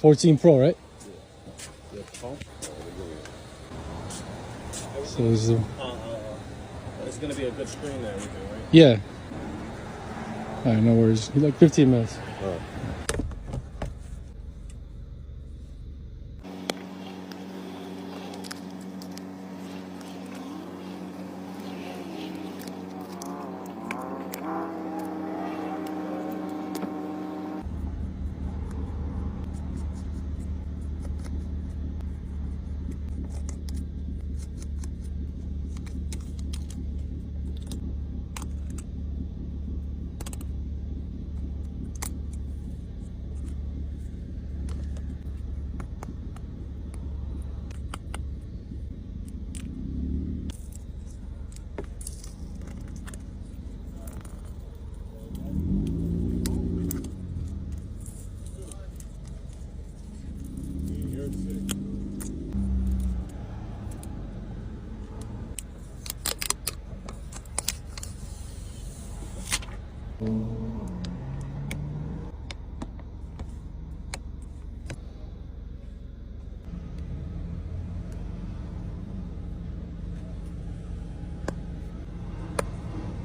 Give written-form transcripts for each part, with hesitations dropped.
14 Pro, right? Yeah. Phone? So this is It's gonna be a good screen and everything, right? yeah. All right, no worries. Like 15 minutes.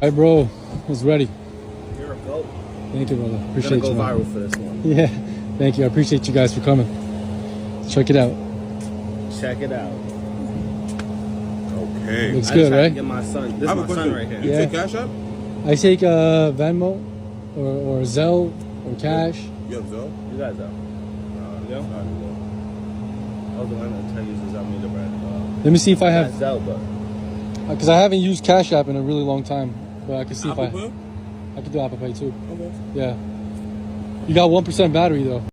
All right, bro. It's ready. You're a goat. Thank you, brother. You're Appreciate gonna you. go man. viral for this one. Yeah. Thank you. I appreciate you guys for coming. Check it out. Check it out. Okay. Looks I good, just had to right? get my son. I This have is a my son question. right here. You Yeah. take Cash App? I take Venmo or Zelle or cash. You have Zelle? You guys though. Yeah. I was the one that tell you this is Almeida brand. Let me see if I That's have, Zelda. because I haven't used Cash App in a really long time. But I can see Apple if Pay? I can do Apple Pay too. Okay. Yeah. You got 1% battery though.